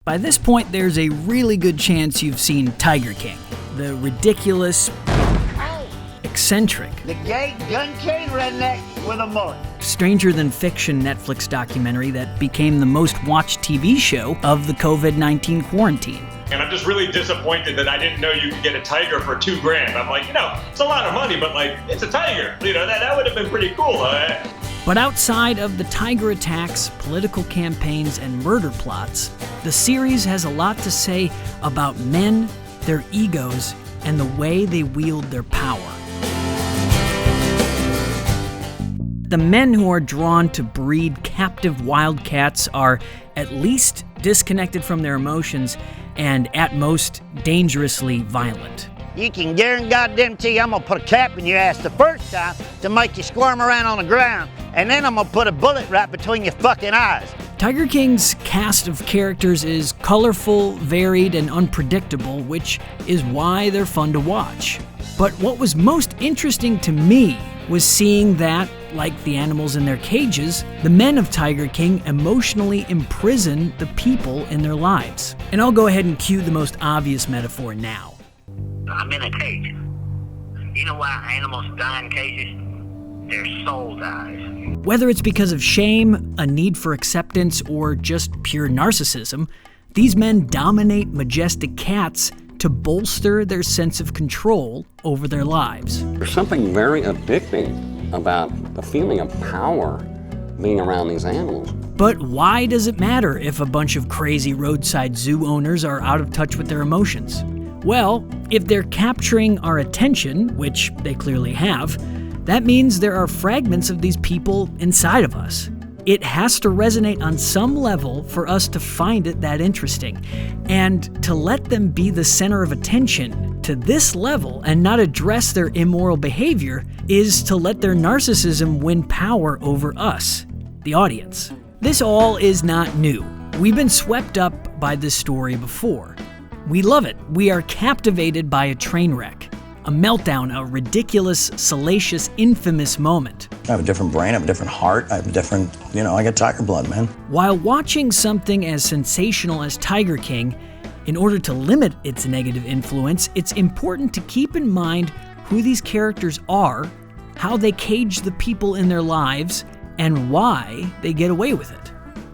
By this point, there's a really good chance you've seen Tiger King, the ridiculous, eccentric, the gay gun cane redneck with a mullet, stranger-than-fiction Netflix documentary that became the most watched TV show of the COVID-19 quarantine. And I'm just really disappointed that I didn't know you could get a tiger for $2,000. I'm like, it's a lot of money, but it's a tiger. That would have been pretty cool. But outside of the tiger attacks, political campaigns, and murder plots, the series has a lot to say about men, their egos, and the way they wield their power. The men who are drawn to breed captive wildcats are at least disconnected from their emotions and at most dangerously violent. You can guarantee I'm gonna put a cap in your ass the first time to make you squirm around on the ground, and then I'm gonna put a bullet right between your fucking eyes. Tiger King's cast of characters is colorful, varied, and unpredictable, which is why they're fun to watch. But what was most interesting to me was seeing that, like the animals in their cages, the men of Tiger King emotionally imprison the people in their lives. And I'll go ahead and cue the most obvious metaphor now. I'm in a cage. You know why animals die in cages? Their soul dies. Whether it's because of shame, a need for acceptance, or just pure narcissism, these men dominate majestic cats to bolster their sense of control over their lives. There's something very addicting about the feeling of power being around these animals. But why does it matter if a bunch of crazy roadside zoo owners are out of touch with their emotions? Well, if they're capturing our attention, which they clearly have, that means there are fragments of these people inside of us. It has to resonate on some level for us to find it that interesting. And to let them be the center of attention to this level and not address their immoral behavior is to let their narcissism win power over us, the audience. This all is not new. We've been swept up by this story before. We love it. We are captivated by a train wreck, a meltdown, a ridiculous, salacious, infamous moment. I have a different brain, I have a different heart, I have a different, I got tiger blood, man. While watching something as sensational as Tiger King, in order to limit its negative influence, it's important to keep in mind who these characters are, how they cage the people in their lives, and why they get away with it.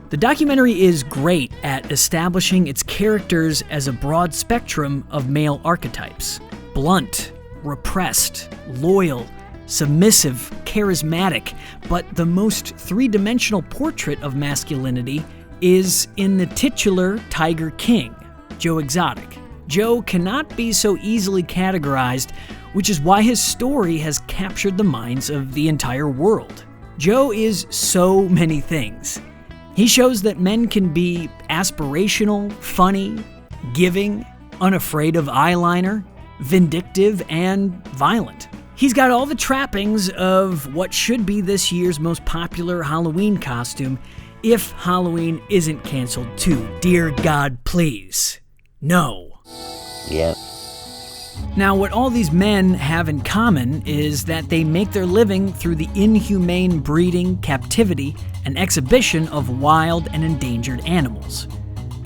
The documentary is great at establishing its characters as a broad spectrum of male archetypes. Blunt, repressed, loyal, submissive, charismatic, but the most three-dimensional portrait of masculinity is in the titular Tiger King, Joe Exotic. Joe cannot be so easily categorized, which is why his story has captured the minds of the entire world. Joe is so many things. He shows that men can be aspirational, funny, giving, unafraid of eyeliner, vindictive, and violent. He's got all the trappings of what should be this year's most popular Halloween costume, if Halloween isn't canceled too. Dear God, please. No. Yep. Now, what all these men have in common is that they make their living through the inhumane breeding, captivity, and exhibition of wild and endangered animals.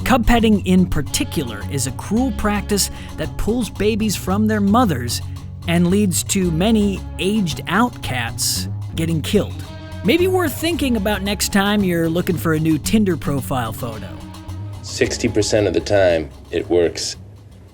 Cub petting in particular is a cruel practice that pulls babies from their mothers and leads to many aged-out cats getting killed. Maybe worth thinking about next time you're looking for a new Tinder profile photo. 60% of the time, it works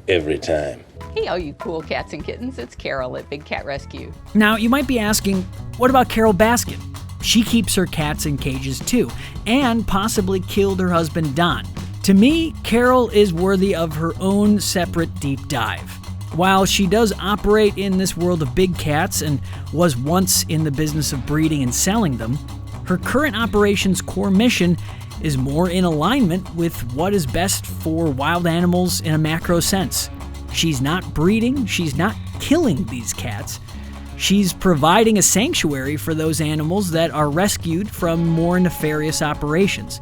every time. Hey, all you cool cats and kittens, it's Carol at Big Cat Rescue. Now, you might be asking, what about Carol Baskin? She keeps her cats in cages too, and possibly killed her husband Don. To me, Carol is worthy of her own separate deep dive. While she does operate in this world of big cats and was once in the business of breeding and selling them, her current operation's core mission is more in alignment with what is best for wild animals in a macro sense. She's not breeding, she's not killing these cats. She's providing a sanctuary for those animals that are rescued from more nefarious operations.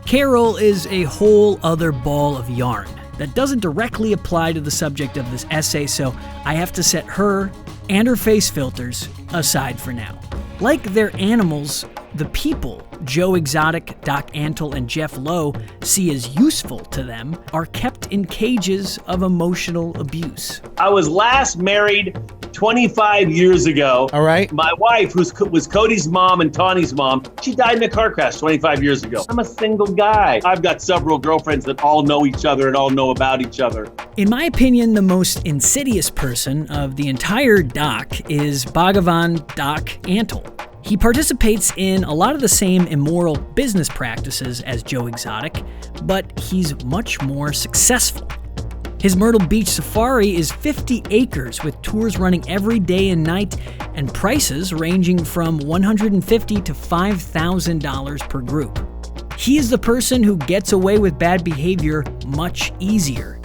Carol is a whole other ball of yarn that doesn't directly apply to the subject of this essay, so I have to set her and her face filters aside for now. Like their animals, The people Joe Exotic, Doc Antle, and Jeff Lowe see as useful to them are kept in cages of emotional abuse. I was last married 25 years ago. All right. My wife, who was Cody's mom and Tawny's mom, she died in a car crash 25 years ago. I'm a single guy. I've got several girlfriends that all know each other and all know about each other. In my opinion, the most insidious person of the entire doc is Bhagavan Doc Antle. He participates in a lot of the same immoral business practices as Joe Exotic, but he's much more successful. His Myrtle Beach safari is 50 acres with tours running every day and night and prices ranging from $150 to $5,000 per group. He is the person who gets away with bad behavior much easier.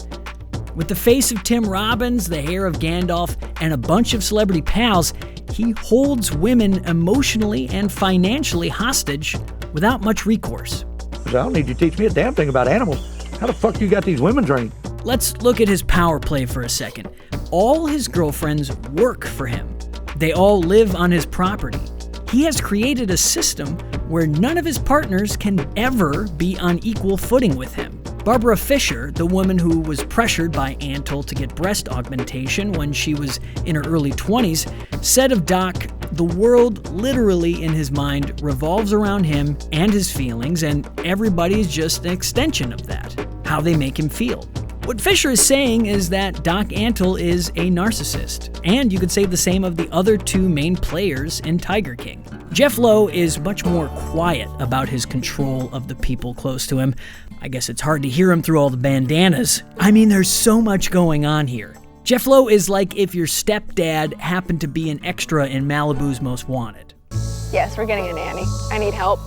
With the face of Tim Robbins, the hair of Gandalf, and a bunch of celebrity pals, he holds women emotionally and financially hostage without much recourse. I don't need you to teach me a damn thing about animals. How the fuck you got these women trained? Let's look at his power play for a second. All his girlfriends work for him. They all live on his property. He has created a system where none of his partners can ever be on equal footing with him. Barbara Fisher, the woman who was pressured by Antle to get breast augmentation when she was in her early 20s, said of Doc, the world literally in his mind revolves around him and his feelings, and everybody is just an extension of that, how they make him feel. What Fisher is saying is that Doc Antle is a narcissist, and you could say the same of the other two main players in Tiger King. Jeff Lowe is much more quiet about his control of the people close to him. I guess it's hard to hear him through all the bandanas. I mean, there's so much going on here. Jeff Lowe is like if your stepdad happened to be an extra in Malibu's Most Wanted. Yes, we're getting a nanny. I need help.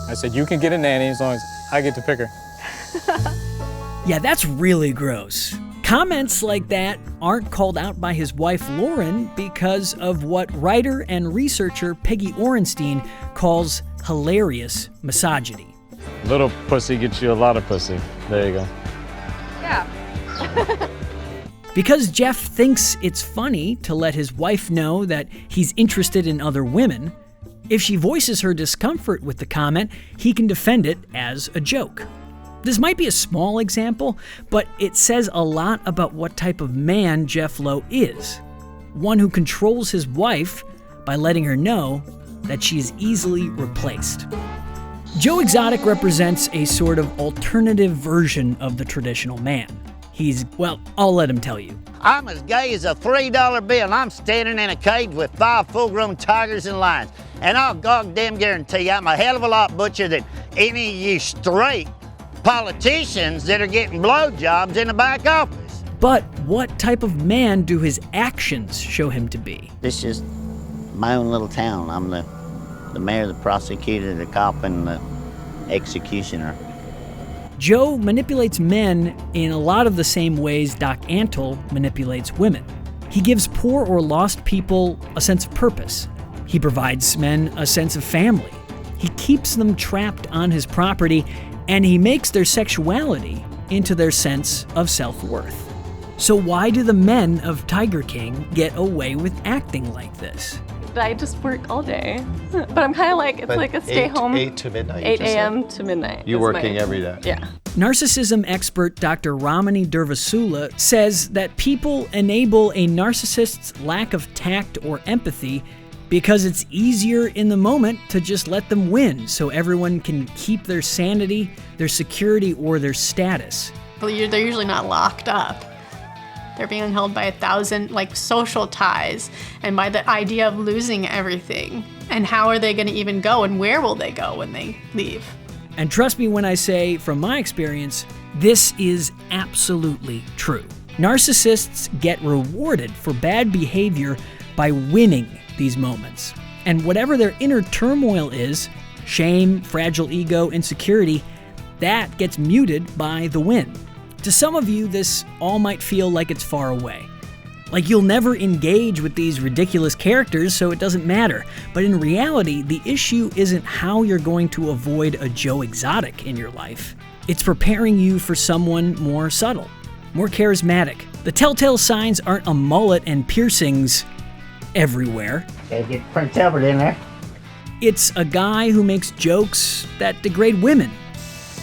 I said, you can get a nanny as long as I get to pick her. Yeah, that's really gross. Comments like that aren't called out by his wife Lauren because of what writer and researcher Peggy Orenstein calls hilarious misogyny. Little pussy gets you a lot of pussy. There you go. Yeah. Because Jeff thinks it's funny to let his wife know that he's interested in other women, if she voices her discomfort with the comment, he can defend it as a joke. This might be a small example, but it says a lot about what type of man Jeff Lowe is. One who controls his wife by letting her know that she is easily replaced. Joe Exotic represents a sort of alternative version of the traditional man. He's, well, I'll let him tell you. I'm as gay as a $3 bill, and I'm standing in a cage with 5 full-grown tigers and lions. And I'll goddamn guarantee I'm a hell of a lot butcher than any of you straight politicians that are getting blowjobs in the back office. But what type of man do his actions show him to be? This is my own little town. I'm the mayor, the prosecutor, the cop, and the executioner. Joe manipulates men in a lot of the same ways Doc Antle manipulates women. He gives poor or lost people a sense of purpose. He provides men a sense of family. He keeps them trapped on his property, and he makes their sexuality into their sense of self-worth. So why do the men of Tiger King get away with acting like this? I just work all day. But I'm kind of like, it's like a stay home. 8 to midnight. 8 a.m. to midnight. You're working every day. Yeah. Narcissism expert Dr. Ramani Durvasula says that people enable a narcissist's lack of tact or empathy because it's easier in the moment to just let them win so everyone can keep their sanity, their security, or their status. They're usually not locked up. They're being held by 1,000 social ties and by the idea of losing everything. And how are they going to even go, and where will they go when they leave? And trust me when I say, from my experience, this is absolutely true. Narcissists get rewarded for bad behavior by winning these moments. And whatever their inner turmoil is, shame, fragile ego, insecurity, that gets muted by the win. To some of you, this all might feel like it's far away. Like you'll never engage with these ridiculous characters, so it doesn't matter. But in reality, the issue isn't how you're going to avoid a Joe Exotic in your life. It's preparing you for someone more subtle, more charismatic. The telltale signs aren't a mullet and piercings everywhere. Gotta get Prince Albert in there. It's a guy who makes jokes that degrade women.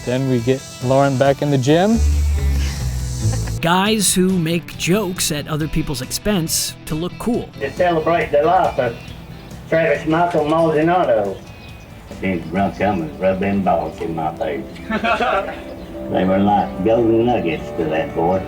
Then we get Lauren back in the gym. Guys who make jokes at other people's expense to look cool. To celebrate the life of Travis Michael Maldonado. These drunk helmets rubbing balls in my face. They were like golden nuggets to that boy.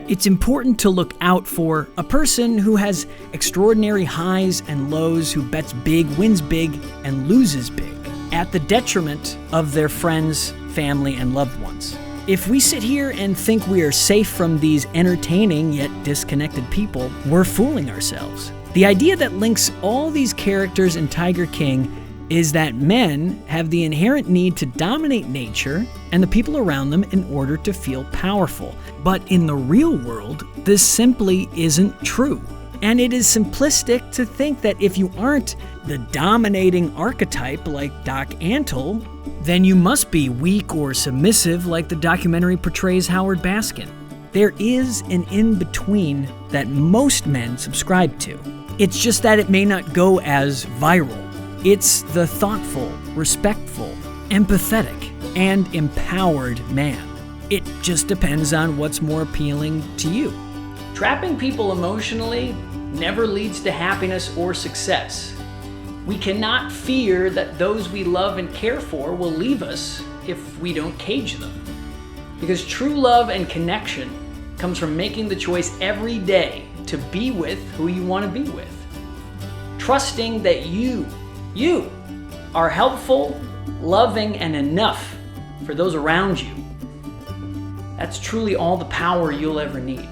It's important to look out for a person who has extraordinary highs and lows, who bets big, wins big, and loses big, at the detriment of their friends, family, and loved ones. If we sit here and think we are safe from these entertaining yet disconnected people, we're fooling ourselves. The idea that links all these characters in Tiger King is that men have the inherent need to dominate nature and the people around them in order to feel powerful. But in the real world, this simply isn't true. And it is simplistic to think that if you aren't the dominating archetype like Doc Antle, then you must be weak or submissive like the documentary portrays Howard Baskin. There is an in-between that most men subscribe to. It's just that it may not go as viral. It's the thoughtful, respectful, empathetic, and empowered man. It just depends on what's more appealing to you. Trapping people emotionally never leads to happiness or success. We cannot fear that those we love and care for will leave us if we don't cage them. Because true love and connection comes from making the choice every day to be with who you want to be with. Trusting that you are helpful, loving, and enough for those around you. That's truly all the power you'll ever need.